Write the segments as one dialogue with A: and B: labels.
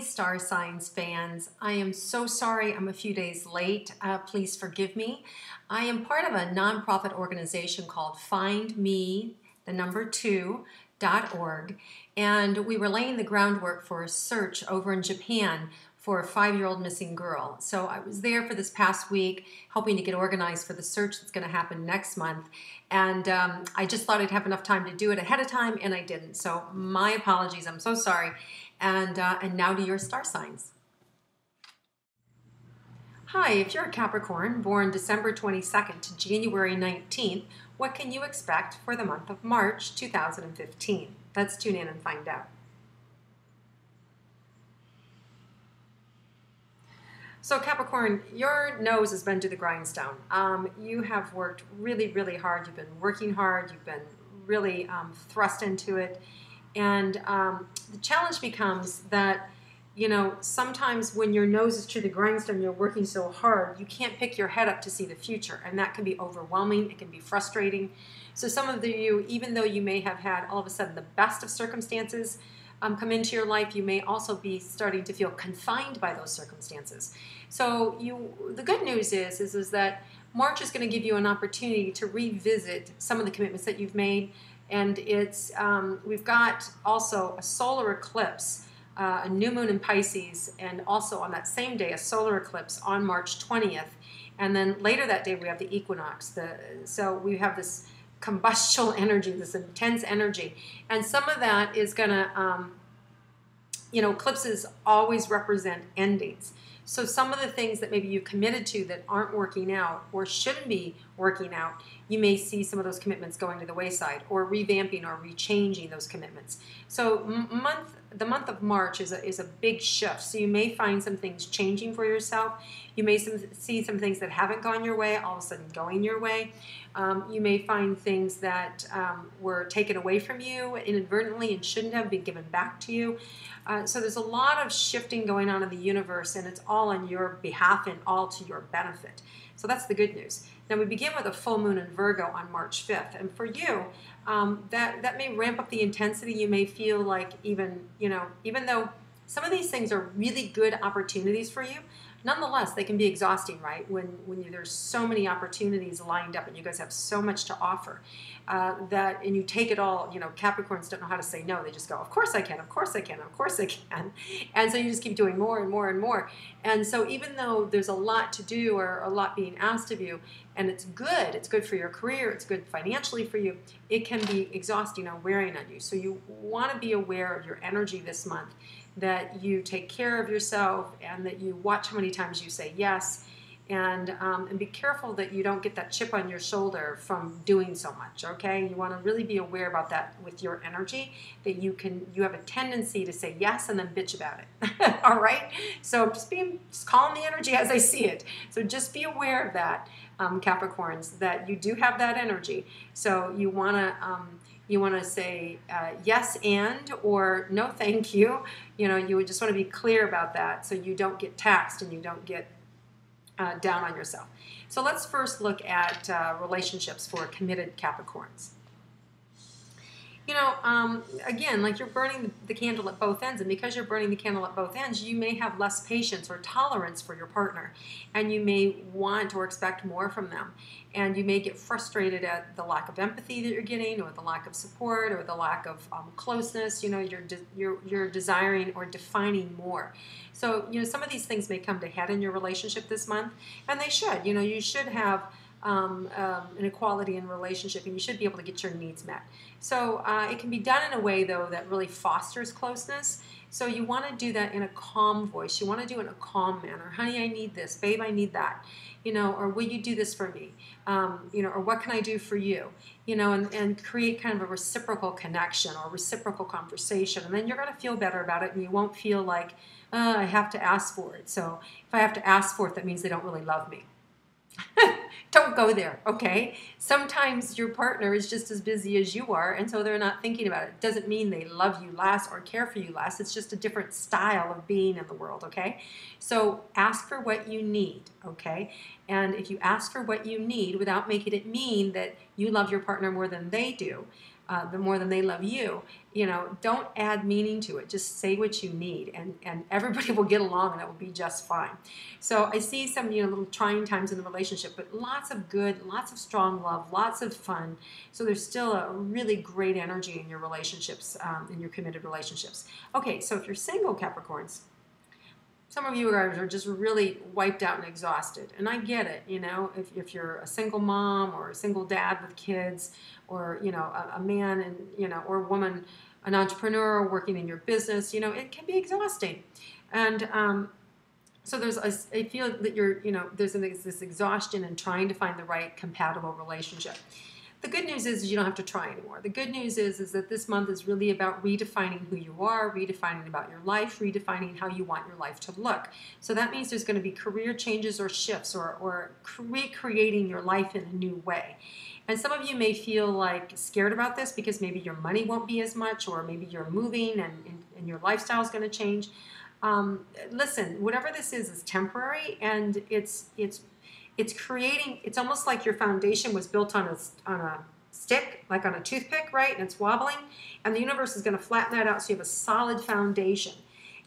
A: Star Signs fans. I am so sorry I'm a few days late. Please forgive me. I am part of a nonprofit organization called findme2.org, and we were laying the groundwork for a search over in Japan for a 5-year-old missing girl. So I was there for this past week helping to get organized for the search that's going to happen next month. And I just thought I'd have enough time to do it ahead of time, and I didn't. So my apologies. I'm so sorry. And now to your star signs. Hi, if you're a Capricorn born December 22nd to January 19th, what can you expect for the month of March 2015? Let's tune in and find out. So Capricorn, your nose has been to the grindstone. You have worked really, really hard. You've been working hard. You've been really thrust into it. And the challenge becomes that, you know, sometimes when your nose is to the grindstone, you're working so hard, you can't pick your head up to see the future. And that can be overwhelming. It can be frustrating. So some of you, even though you may have had all of a sudden the best of circumstances come into your life, you may also be starting to feel confined by those circumstances. So the good news is that March is going to give you an opportunity to revisit some of the commitments that you've made. And it's we've got also a solar eclipse, a new moon in Pisces, and also on that same day a solar eclipse on March 20th. And then later that day we have the equinox. So we have this combustible energy, this intense energy, and some of that is going to, eclipses always represent endings. So some of the things that maybe you've committed to that aren't working out or shouldn't be working out, you may see some of those commitments going to the wayside or revamping or rechanging those commitments. So the month of March is a big shift. So you may find some things changing for yourself. You may see some things that haven't gone your way all of a sudden going your way. You may find things that were taken away from you inadvertently and shouldn't have been given back to you. So there's a lot of shifting going on in the universe, and it's all on your behalf and all to your benefit. So that's the good news. Now we begin with a full moon in Virgo on March 5th, and for you, that may ramp up the intensity. You may feel like even though some of these things are really good opportunities for you, nonetheless, they can be exhausting, right? When there's so many opportunities lined up and you guys have so much to offer, and you take it all. Capricorns don't know how to say no. They just go, of course I can, of course I can, of course I can. And so you just keep doing more and more and more. And so even though there's a lot to do or a lot being asked of you, and it's good for your career, it's good financially for you, it can be exhausting or wearing on you. So you want to be aware of your energy this month, that you take care of yourself and that you watch how many times you say yes, and be careful that you don't get that chip on your shoulder from doing so much, okay? You want to really be aware about that with your energy, that you have a tendency to say yes and then bitch about it, all right? So just calling the energy as I see it. So just be aware of that, Capricorns, that you do have that energy. So you want to say yes and or no thank you. You would just want to be clear about that so you don't get taxed and you don't get down on yourself. So let's first look at relationships for committed Capricorns. Again, like you're burning the candle at both ends, and because you're burning the candle at both ends, you may have less patience or tolerance for your partner, and you may want or expect more from them, and you may get frustrated at the lack of empathy that you're getting, or the lack of support, or the lack of closeness. You're desiring or defining more. So some of these things may come to head in your relationship this month, and they should. You should have an equality in relationship, and you should be able to get your needs met. So it can be done in a way, though, that really fosters closeness. So you want to do that in a calm voice. You want to do it in a calm manner. Honey, I need this. Babe, I need that. Or will you do this for me? Or what can I do for you? And create kind of a reciprocal connection or reciprocal conversation. And then you're going to feel better about it, and you won't feel like, I have to ask for it. So if I have to ask for it, that means they don't really love me. Don't go there, okay? Sometimes your partner is just as busy as you are, and so they're not thinking about it. It doesn't mean they love you less or care for you less. It's just a different style of being in the world, okay? So ask for what you need, okay? And if you ask for what you need without making it mean that you love your partner more than they do, the more than they love you. You know, don't add meaning to it. Just say what you need, and everybody will get along, and it will be just fine. So I see some, little trying times in the relationship, but lots of good, lots of strong love, lots of fun. So there's still a really great energy in your relationships, in your committed relationships. Okay, so if you're single, Capricorns, some of you guys are just really wiped out and exhausted. And I get it, if you're a single mom or a single dad with kids, or, a man and, or a woman, an entrepreneur working in your business, it can be exhausting. And so I feel that there's this exhaustion in trying to find the right compatible relationship. The good news is you don't have to try anymore. The good news is that this month is really about redefining who you are, redefining about your life, redefining how you want your life to look. So that means there's going to be career changes or shifts, or recreating your life in a new way. And some of you may feel like scared about this because maybe your money won't be as much, or maybe you're moving and your lifestyle is going to change. Listen, whatever this is temporary, and it's creating, it's almost like your foundation was built on a stick, like on a toothpick, right? And it's wobbling, and the universe is going to flatten that out so you have a solid foundation.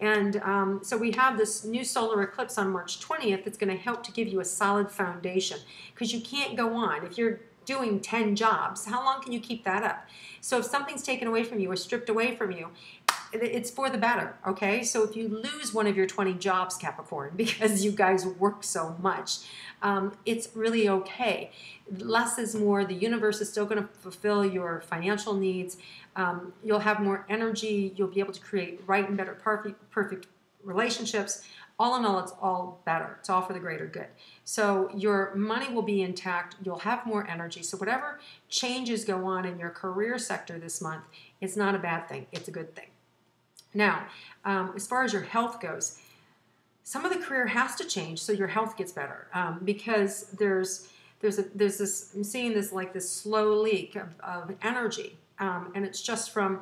A: And so we have this new solar eclipse on March 20th that's going to help to give you a solid foundation, because you can't go on. If you're doing 10 jobs, how long can you keep that up? So if something's taken away from you or stripped away from you, it's for the better, okay? So if you lose one of your 20 jobs, Capricorn, because you guys work so much, it's really okay. Less is more. The universe is still going to fulfill your financial needs. You'll have more energy. You'll be able to create right and better, perfect relationships. All in all, it's all better. It's all for the greater good. So your money will be intact. You'll have more energy. So whatever changes go on in your career sector this month, it's not a bad thing. It's a good thing. Now, as far as your health goes, some of the career has to change so your health gets better, because there's this, I'm seeing this like this slow leak of energy, and it's just from,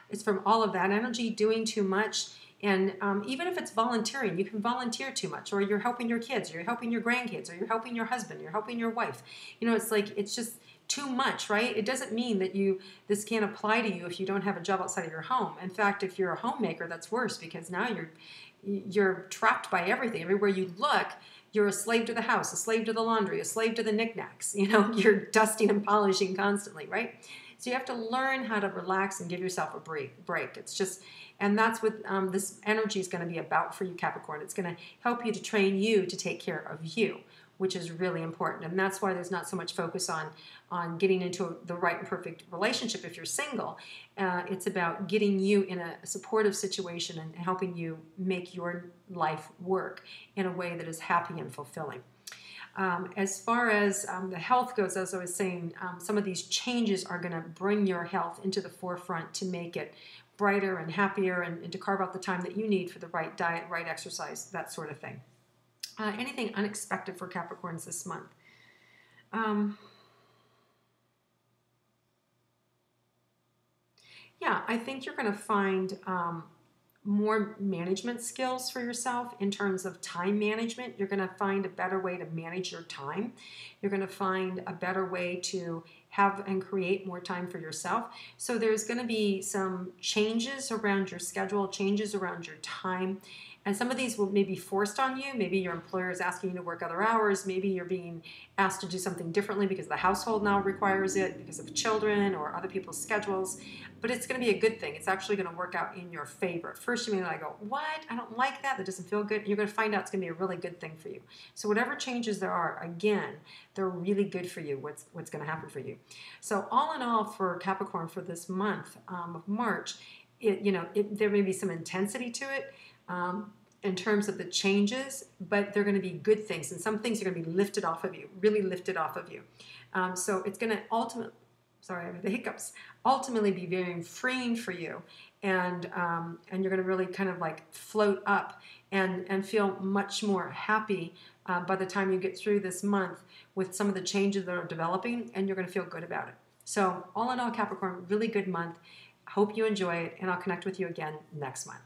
A: it's from all of that energy doing too much. And even if it's volunteering, you can volunteer too much, or you're helping your kids, or you're helping your grandkids, or you're helping your husband, you're helping your wife. It's like, it's just too much, right? It doesn't mean that this can't apply to you if you don't have a job outside of your home. In fact, if you're a homemaker, that's worse, because now you're trapped by everything. Everywhere you look, you're a slave to the house, a slave to the laundry, a slave to the knickknacks. You're dusting and polishing constantly, right? So you have to learn how to relax and give yourself a break. It's just, and that's what this energy is going to be about for you, Capricorn. It's going to help you to train you to take care of you, which is really important. And that's why there's not so much focus on getting into the right and perfect relationship if you're single. It's about getting you in a supportive situation and helping you make your life work in a way that is happy and fulfilling. As far as the health goes, as I was saying, some of these changes are going to bring your health into the forefront to make it brighter and happier, and to carve out the time that you need for the right diet, right exercise, that sort of thing. Anything unexpected for Capricorns this month? Yeah, I think you're going to find more management skills for yourself in terms of time management. You're going to find a better way to manage your time. You're going to find a better way to have and create more time for yourself. So there's going to be some changes around your schedule, changes around your time. And some of these will maybe be forced on you. Maybe your employer is asking you to work other hours. Maybe you're being asked to do something differently because the household now requires it, because of children or other people's schedules. But it's going to be a good thing. It's actually going to work out in your favor. At first you may like go, what? I don't like that. That doesn't feel good. You're going to find out it's going to be a really good thing for you. So whatever changes there are, again, they're really good for you, what's going to happen for you. So all in all, for Capricorn, for this month of March, there may be some intensity to it, in terms of the changes, but they're going to be good things, and some things are going to be lifted off of you, really lifted off of you. So it's going to ultimately, sorry, I have the hiccups, ultimately be very freeing for you, and you're going to really kind of like float up and feel much more happy by the time you get through this month with some of the changes that are developing, and you're going to feel good about it. So all in all, Capricorn, really good month. Hope you enjoy it, and I'll connect with you again next month.